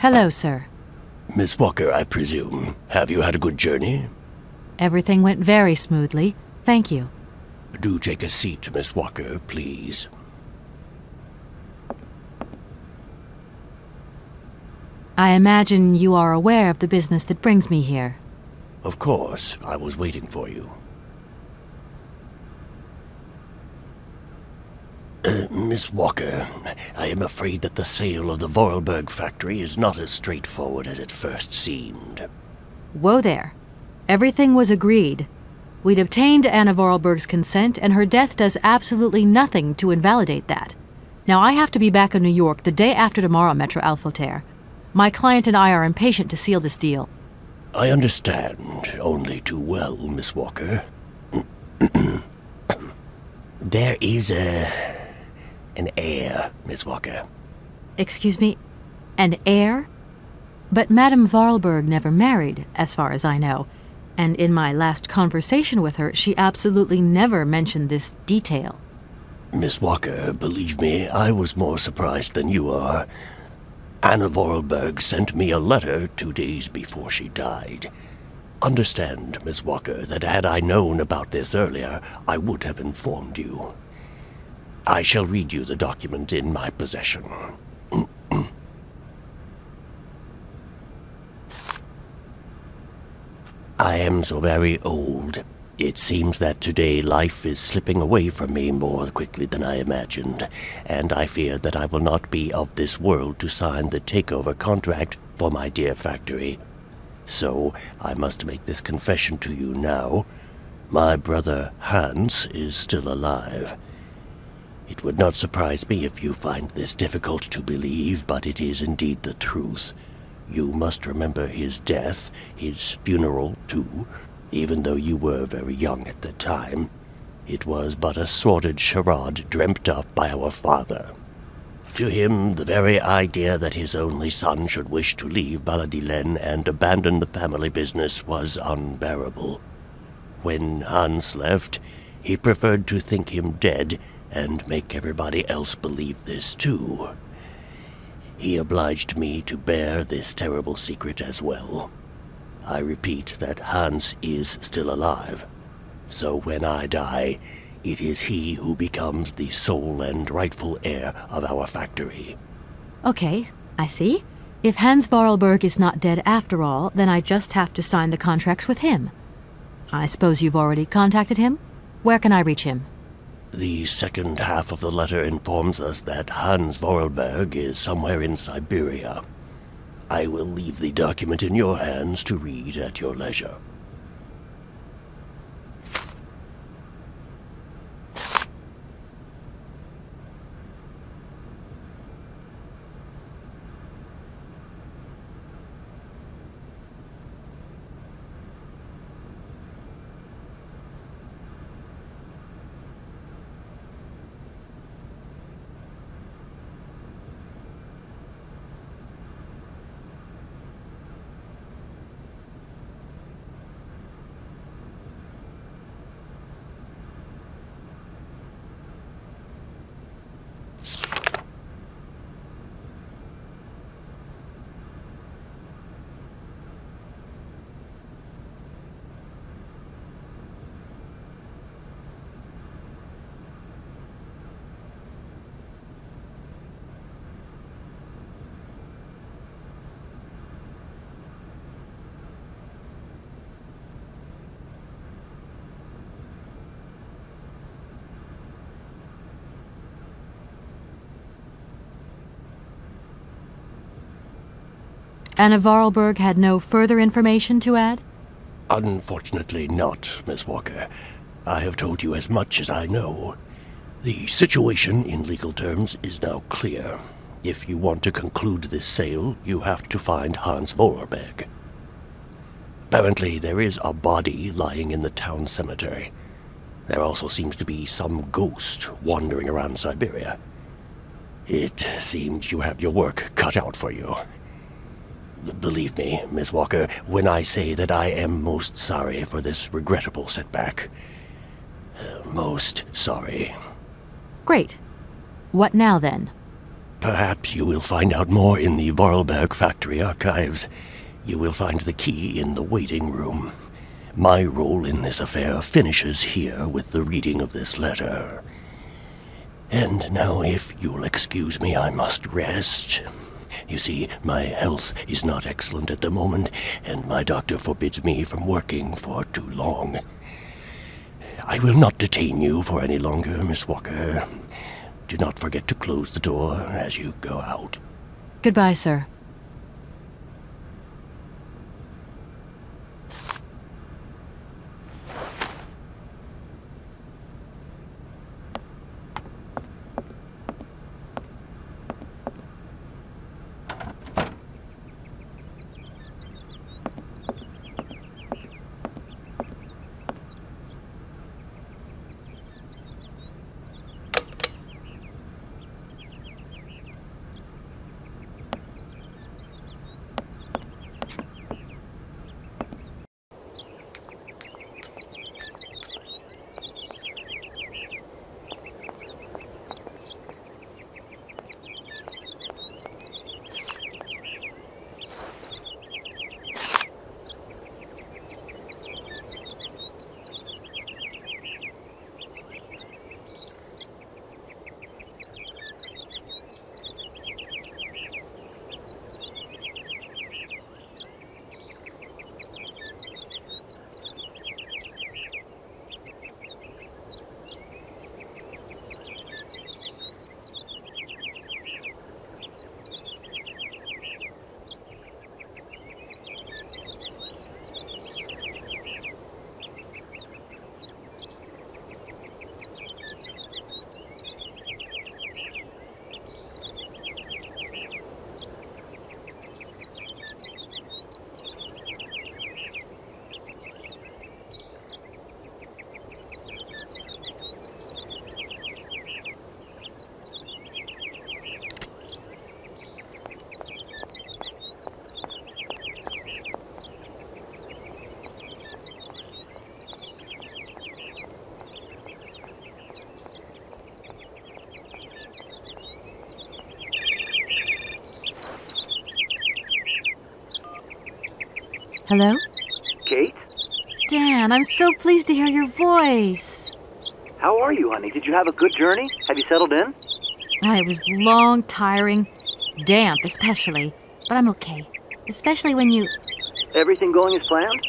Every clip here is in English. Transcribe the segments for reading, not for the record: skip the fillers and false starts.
Hello, sir. Miss Walker, I presume. Have you had a good journey? Everything went very smoothly. Thank you. Do take a seat, Miss Walker, please. I imagine you are aware of the business that brings me here. Of course, I was waiting for you. Miss Walker, I am afraid that the sale of the Vorarlberg factory is not as straightforward as it first seemed. Whoa there. Everything was agreed. We'd obtained Anna Vorarlberg's consent, and her death does absolutely nothing to invalidate that. Now, I have to be back in New York the day after tomorrow, Maître Alfotaire. My client and I are impatient to seal this deal. I understand only too well, Miss Walker. There is an heir, Miss Walker. Excuse me? An heir? But Madame Vorarlberg never married, as far as I know. And in my last conversation with her, she absolutely never mentioned this detail. Miss Walker, believe me, I was more surprised than you are. Anna Vorarlberg sent me a letter 2 days before she died. Understand, Miss Walker, that had I known about this earlier, I would have informed you. I shall read you the document in my possession. I am so very old. It seems that today life is slipping away from me more quickly than I imagined, and I fear that I will not be of this world to sign the takeover contract for my dear factory. So I must make this confession to you now. My brother Hans is still alive. It would not surprise me if you find this difficult to believe, but it is indeed the truth. You must remember his death, his funeral, too. Even though you were very young at the time, it was but a sordid charade dreamt up by our father. To him, the very idea that his only son should wish to leave Valadilene and abandon the family business was unbearable. When Hans left, he preferred to think him dead and make everybody else believe this too. He obliged me to bear this terrible secret as well. I repeat that Hans is still alive. So when I die, it is he who becomes the sole and rightful heir of our factory. Okay, I see. If Hans Vorarlberg is not dead after all, then I just have to sign the contracts with him. I suppose you've already contacted him? Where can I reach him? The second half of the letter informs us that Hans Vorarlberg is somewhere in Syberia. I will leave the document in your hands to read at your leisure. Anna Vorarlberg had no further information to add? Unfortunately not, Miss Walker. I have told you as much as I know. The situation, in legal terms, is now clear. If you want to conclude this sale, you have to find Hans Vorarlberg. Apparently, there is a body lying in the town cemetery. There also seems to be some ghost wandering around Syberia. It seems you have your work cut out for you. Believe me, Miss Walker, when I say that I am most sorry for this regrettable setback. Most sorry. Great. What now, then? Perhaps you will find out more in the Vorarlberg factory archives. You will find the key in the waiting room. My role in this affair finishes here with the reading of this letter. And now, if you'll excuse me, I must rest. You see, my health is not excellent at the moment, and my doctor forbids me from working for too long. I will not detain you for any longer, Miss Walker. Do not forget to close the door as you go out. Goodbye, sir. Hello? Kate? Dan, I'm so pleased to hear your voice. How are you, honey? Did you have a good journey? Have you settled in? It was long, tiring, damp especially, but I'm okay. Especially when you... Everything going as planned?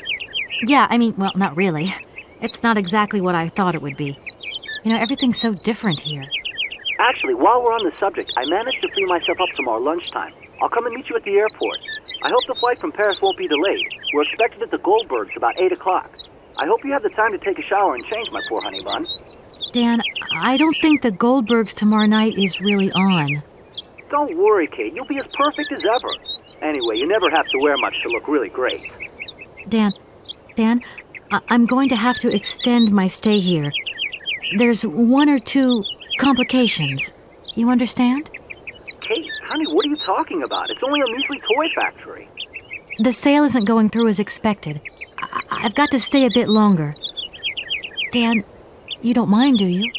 Yeah, well, not really. It's not exactly what I thought it would be. Everything's so different here. Actually, while we're on the subject, I managed to free myself up some more lunchtime. I'll come and meet you at the airport. I hope the flight from Paris won't be delayed. We're expected at the Goldbergs about 8 o'clock. I hope you have the time to take a shower and change, my poor honey bun. Dan, I don't think the Goldbergs tomorrow night is really on. Don't worry, Kate. You'll be as perfect as ever. Anyway, you never have to wear much to look really great. Dan, I'm going to have to extend my stay here. There's 1 or 2 complications. You understand? Kate, honey, what are you talking about? It's only a measly toy factory. The sale isn't going through as expected. I've got to stay a bit longer. Dan, you don't mind, do you?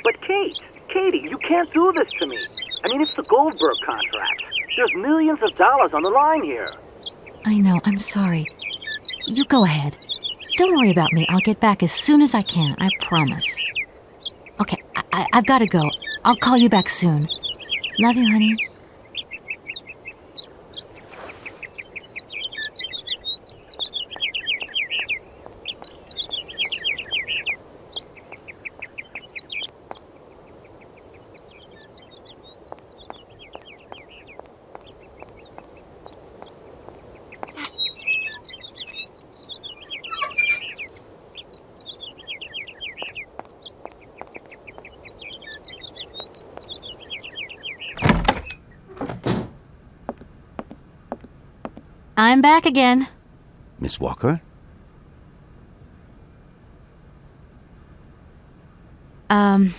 But Katie, you can't do this to me. It's the Goldberg contract. There's millions of dollars on the line here. I know, I'm sorry. You go ahead. Don't worry about me. I'll get back as soon as I can, I promise. Okay, I've got to go. I'll call you back soon. Love you, honey. I'm back again. Miss Walker? I'm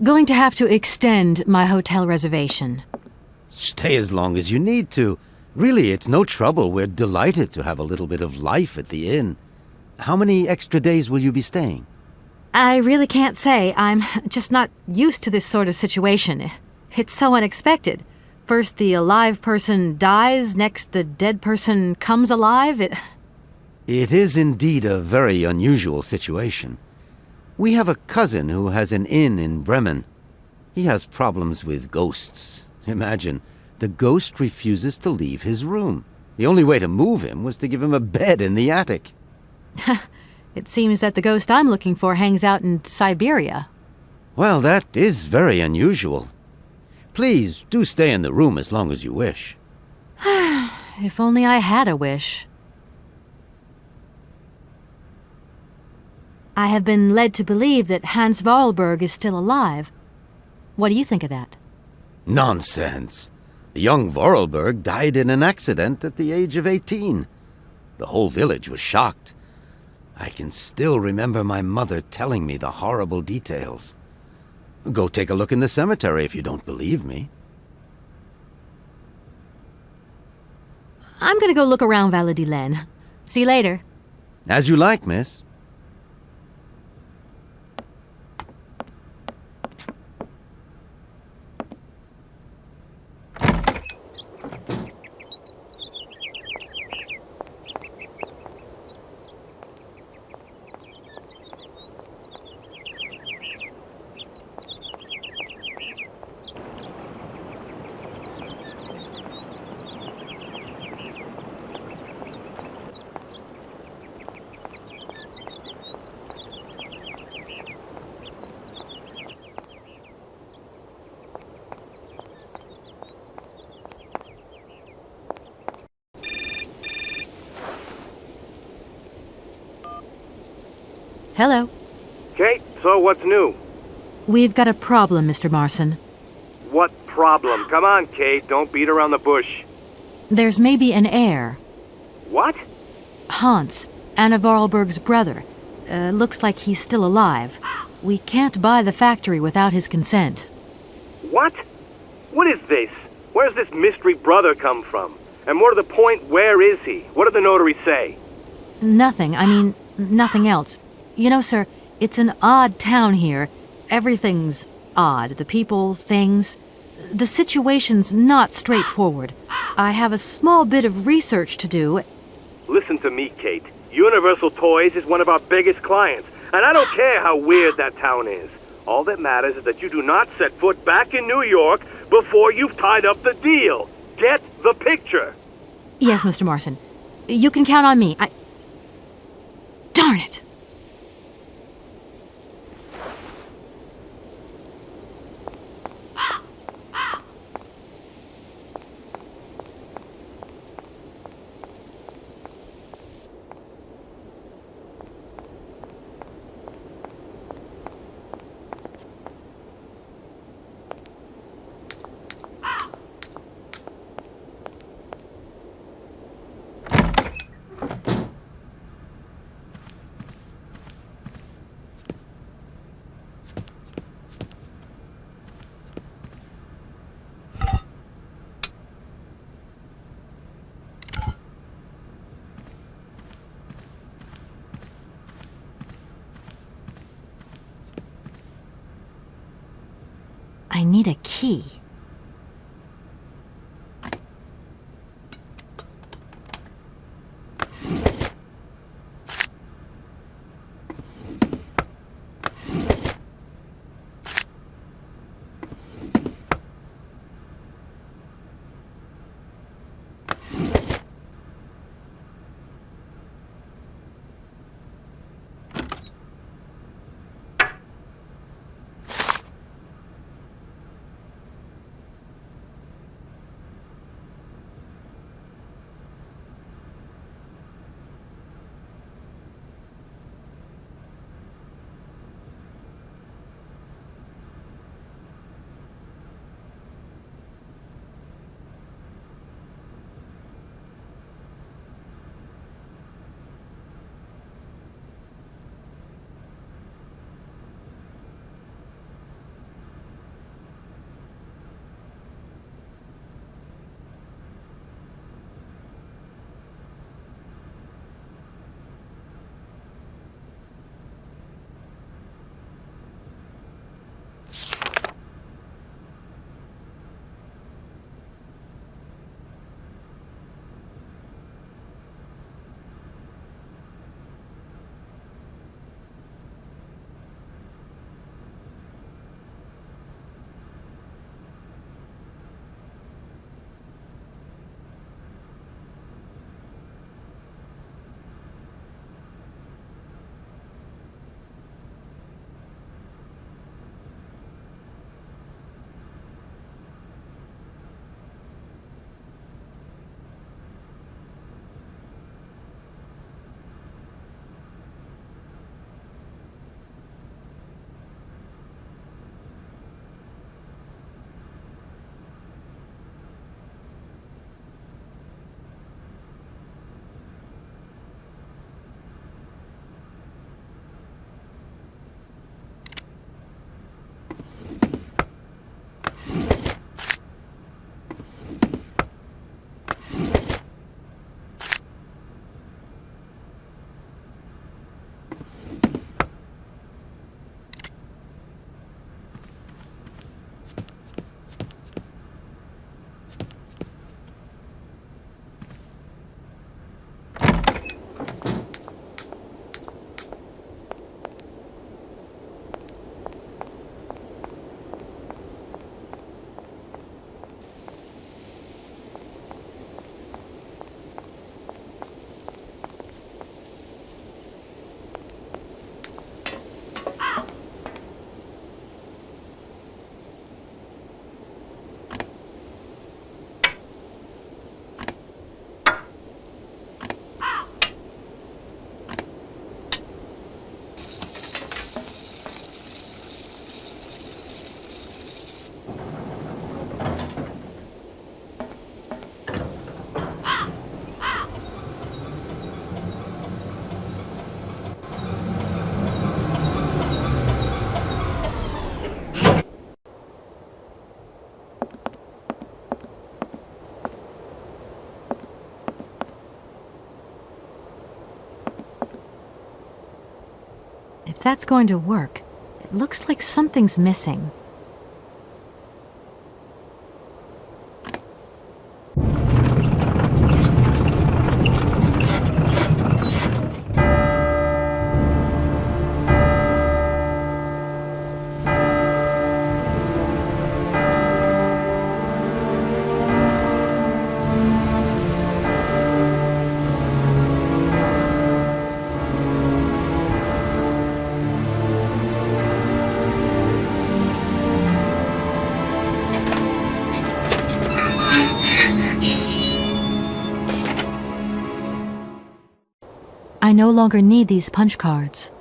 going to have to extend my hotel reservation. Stay as long as you need to. Really, it's no trouble. We're delighted to have a little bit of life at the inn. How many extra days will you be staying? I really can't say. I'm just not used to this sort of situation. It's so unexpected. First the alive person dies, next the dead person comes alive. It is indeed a very unusual situation. We have a cousin who has an inn in Bremen. He has problems with ghosts. Imagine, the ghost refuses to leave his room. The only way to move him was to give him a bed in the attic. It seems that the ghost I'm looking for hangs out in Syberia. Well, that is very unusual. Please, do stay in the room as long as you wish. If only I had a wish. I have been led to believe that Hans Vorarlberg is still alive. What do you think of that? Nonsense. The young Vorarlberg died in an accident at the age of 18. The whole village was shocked. I can still remember my mother telling me the horrible details. Go take a look in the cemetery if you don't believe me. I'm gonna go look around Valadilene. See you later. As you like, miss. Hello. Kate, so what's new? We've got a problem, Mr. Marson. What problem? Come on, Kate, don't beat around the bush. There's maybe an heir. What? Hans, Anna Vorarlberg's brother. Looks like he's still alive. We can't buy the factory without his consent. What? What is this? Where's this mystery brother come from? And more to the point, where is he? What did the notary say? Nothing. I mean, nothing else. You know, sir, it's an odd town here. Everything's odd. The people, things. The situation's not straightforward. I have a small bit of research to do. Listen to me, Kate. Universal Toys is one of our biggest clients, and I don't care how weird that town is. All that matters is that you do not set foot back in New York before you've tied up the deal. Get the picture. Yes, Mr. Marson. You can count on me. Darn it! I need a key. If that's going to work, it looks like something's missing. I no longer need these punch cards.